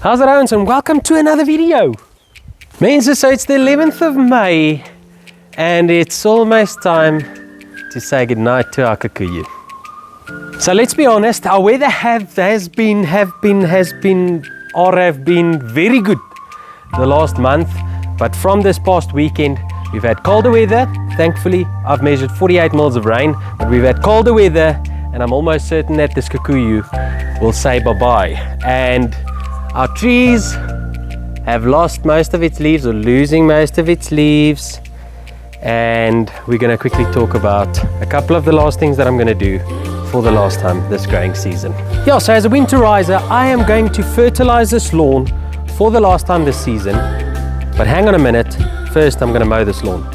How's it, Owens, and welcome to another video. Means so it's the 11th of May and it's almost time to say goodnight to our Kikuyu. So let's be honest, our weather has been very good the last month, but from this past weekend we've had colder weather. Thankfully I've measured 48 mils of rain, but we've had colder weather and I'm almost certain that this Kikuyu will say bye-bye. And our trees have lost most of its leaves, or losing most of its leaves. And we're going to quickly talk about a couple of the last things that I'm going to do for the last time this growing season. Yeah, so as a winterizer, I am going to fertilize this lawn for the last time this season. But hang on a minute, first I'm going to mow this lawn.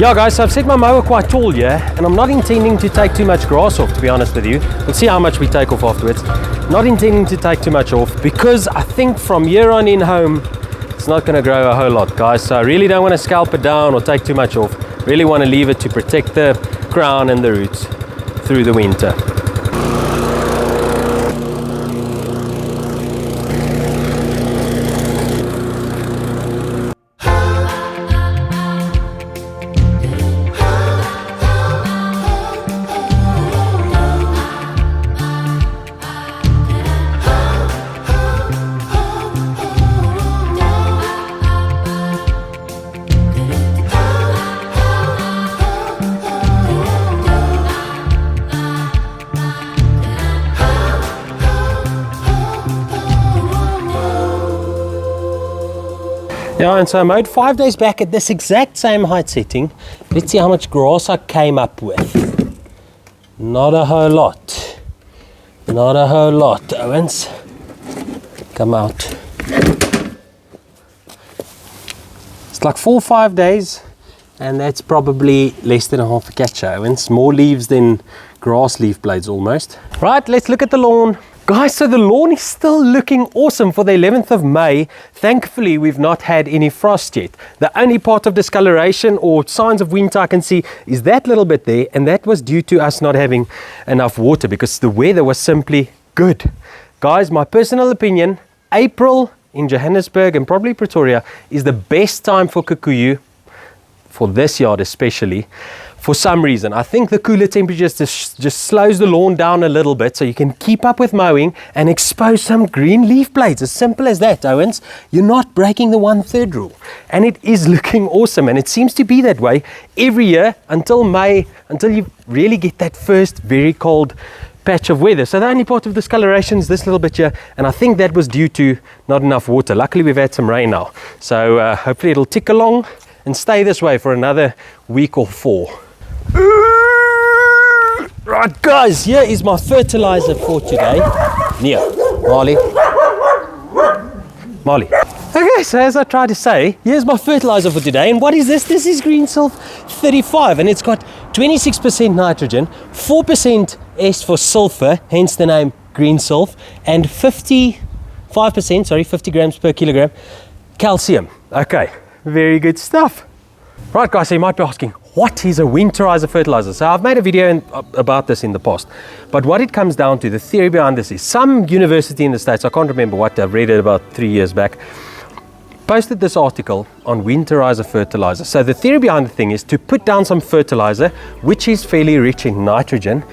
Yeah guys, so I've set my mower quite tall here, and I'm not intending to take too much grass off, to be honest with you. We'll see how much we take off afterwards. Not intending to take too much off because I think from here on in home it's not going to grow a whole lot, guys. So I really don't want to scalp it down or take too much off. Really want to leave it to protect the crown and the roots through the winter. Yeah, and so I mowed 5 days back at this exact same height setting. Let's see how much grass I came up with. Not a whole lot. Not a whole lot, Owens. Come out. It's like 4 or 5 days, and that's probably less than a half a catcher, Owens. More leaves than grass leaf blades almost. Right, let's look at the lawn. Guys, so the lawn is still looking awesome for the 11th of May. Thankfully, we've not had any frost yet. The only part of discoloration or signs of winter I can see is that little bit there, and that was due to us not having enough water because the weather was simply good. Guys, my personal opinion, April in Johannesburg and probably Pretoria is the best time for Kikuyu, for this yard especially. For some reason, I think the cooler temperatures just slows the lawn down a little bit so you can keep up with mowing and expose some green leaf blades. As simple as that, Owens. You're not breaking the 1/3 rule. And it is looking awesome, and it seems to be that way every year until May, until you really get that first very cold patch of weather. So the only part of discoloration is this little bit here, and I think that was due to not enough water. Luckily we've had some rain now, so hopefully it'll tick along and stay this way for another week or 4. Right guys, here is my fertilizer for today. Nia, Marley. Okay, so as I tried to say, here's my fertilizer for today. And what is this? This is Green Sylph 35, and it's got 26% nitrogen, 4% S for sulfur, hence the name Green Sylph, and 50 grams per kilogram calcium. Okay, very good stuff. Right guys, so you might be asking, what is a winterizer fertilizer? So I've made a video about this in the past, but what it comes down to, the theory behind this is some university in the States, I can't remember what, I've read it about 3 years back, posted this article on winterizer fertilizer. So the theory behind the thing is to put down some fertilizer, which is fairly rich in nitrogen,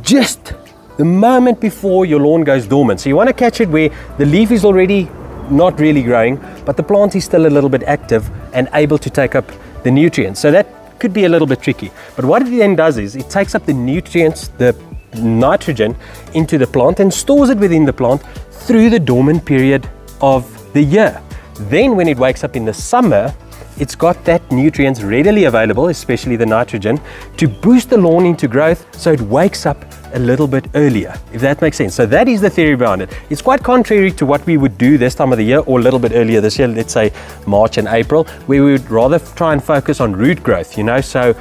just the moment before your lawn goes dormant. So you want to catch it where the leaf is already not really growing, but the plant is still a little bit active and able to take up the nutrients. So that could be a little bit tricky, but what it then does is it takes up the nutrients, the nitrogen, into the plant and stores it within the plant through the dormant period of the year. Then when it wakes up in the summer, it's got that nutrients readily available, especially the nitrogen, to boost the lawn into growth, so it wakes up a little bit earlier, if that makes sense. So that is the theory behind it. It's quite contrary to what we would do this time of the year, or a little bit earlier this year, let's say March and April, where we would rather try and focus on root growth, you know. So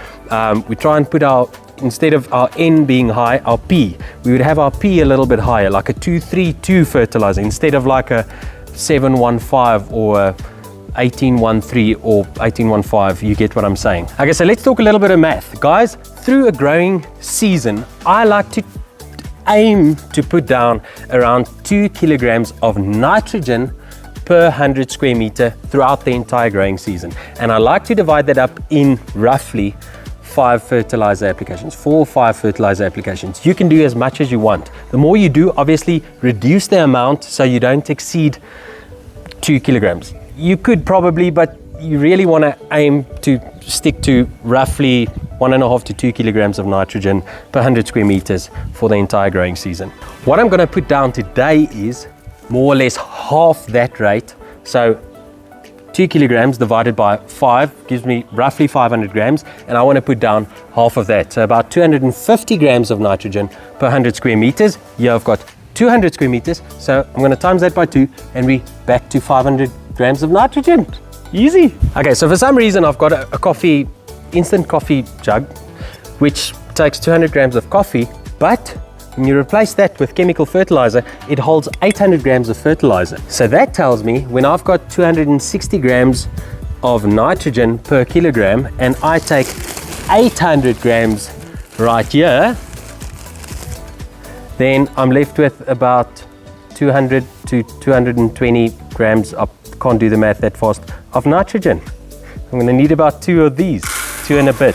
we try and put our, instead of our N being high, our P, we would have our P a little bit higher, like a 232 fertilizer, instead of like a 715 or 1813 or 1815, you get what I'm saying. Okay, so let's talk a little bit of math. Guys, through a growing season, I like to aim to put down around 2 kilograms of nitrogen per 100 square meter throughout the entire growing season. And I like to divide that up in roughly 4 or 5 fertilizer applications. You can do as much as you want. The more you do, obviously reduce the amount so you don't exceed 2 kilograms. You could probably, but you really want to aim to stick to roughly 1.5 to 2 kilograms of nitrogen per 100 square meters for the entire growing season. What I'm going to put down today is more or less half that rate. So 2 kilograms divided by 5 gives me roughly 500 grams, and I want to put down half of that. So about 250 grams of nitrogen per 100 square meters. Here I've got 200 square meters, so I'm going to times that by 2 and we're back to 500 grams of nitrogen. Easy. Okay, so for some reason I've got a instant coffee jug which takes 200 grams of coffee, but when you replace that with chemical fertilizer, it holds 800 grams of fertilizer. So that tells me when I've got 260 grams of nitrogen per kilogram and I take 800 grams right here, then I'm left with about 200 to 220 grams, I can't do the math that fast, of nitrogen. I'm going to need about 2 of these, 2 and a bit.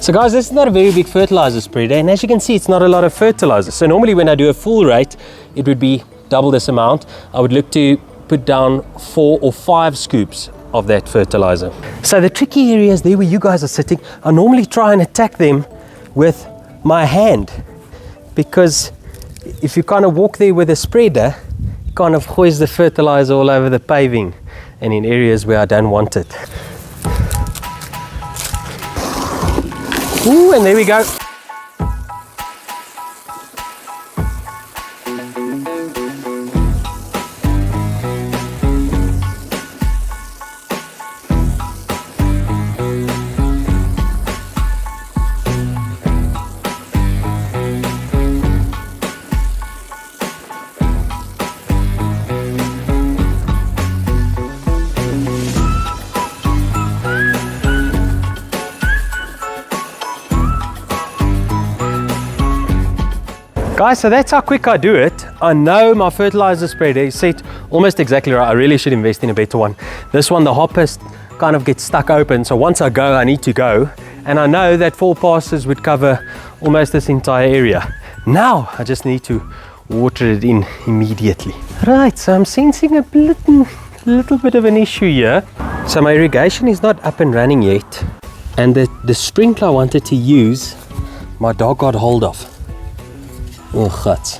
So guys, this is not a very big fertilizer spreader, and as you can see, it's not a lot of fertilizer. So normally when I do a full rate, it would be double this amount. I would look to put down 4 or 5 scoops of that fertilizer. So the tricky areas there where you guys are sitting, I normally try and attack them with my hand, because if you kind of walk there with a spreader, it kind of hoist the fertilizer all over the paving and in areas where I don't want it. Ooh, and there we go. Guys, so that's how quick I do it. I know my fertilizer spreader is set almost exactly right. I really should invest in a better one. This one, the hopper kind of gets stuck open, so once I go, I need to go. And I know that 4 passes would cover almost this entire area. Now, I just need to water it in immediately. Right, so I'm sensing a little bit of an issue here. So my irrigation is not up and running yet. And the sprinkler I wanted to use, my dog got hold of. Oh, guts.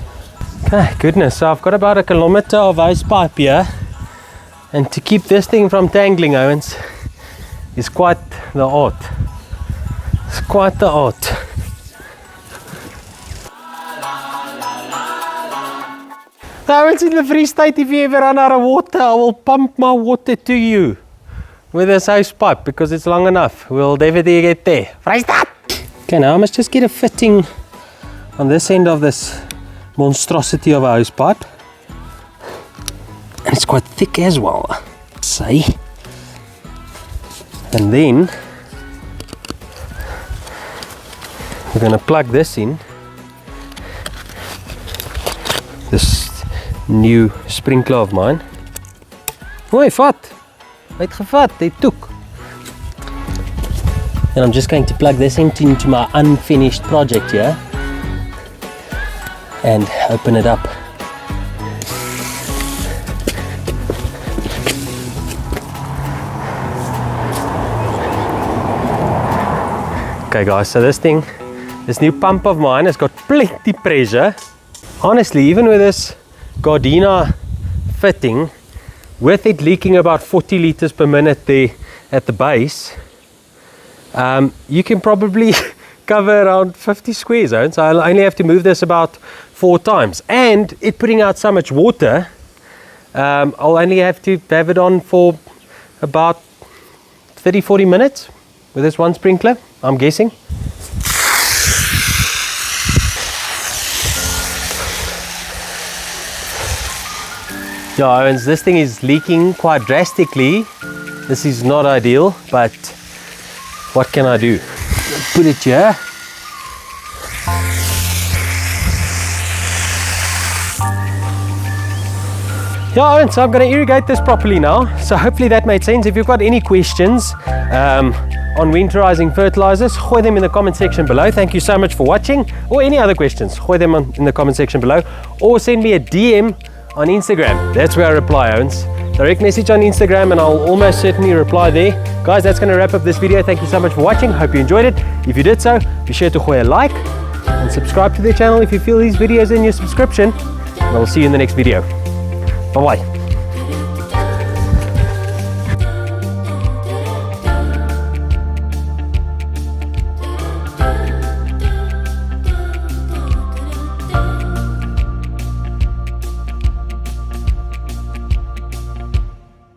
Okay, goodness, so I've got about 1 kilometer of hose pipe here, and to keep this thing from tangling, Owens, is quite the art. It's quite the art. Owens, in the Free State, if you ever run out of water, I will pump my water to you with this hose pipe, because it's long enough. We'll definitely get there. Free State! Okay, now I must just get a fitting on this end of this monstrosity of a hose pipe, and it's quite thick as well, say. And then we're going to plug this in, this new sprinkler of mine. Hoi, vat! Uitgevat, dit toek. And I'm just going to plug this into my unfinished project here and open it up. Okay guys, so this new pump of mine has got plenty pressure. Honestly, even with this Gardena fitting, with it leaking about 40 liters per minute there at the base, you can probably cover around 50 square zones. So I'll only have to move this about 4 times, and it putting out so much water, I'll only have to have it on for about 30-40 minutes with this one sprinkler, I'm guessing. Yeah, Owens, this thing is leaking quite drastically. This is not ideal, but what can I do? Put it here. Yeah, Owens, so I'm going to irrigate this properly now. So hopefully that made sense. If you've got any questions on winterizing fertilizers, gooi them in the comment section below. Thank you so much for watching. Or any other questions, gooi them in the comment section below. Or send me a DM on Instagram. That's where I reply, Owens. Direct message on Instagram and I'll almost certainly reply there. Guys, that's going to wrap up this video. Thank you so much for watching. Hope you enjoyed it. If you did so, be sure to gooi a like and subscribe to the channel if you feel these videos in your subscription. And I will see you in the next video. Bye-bye.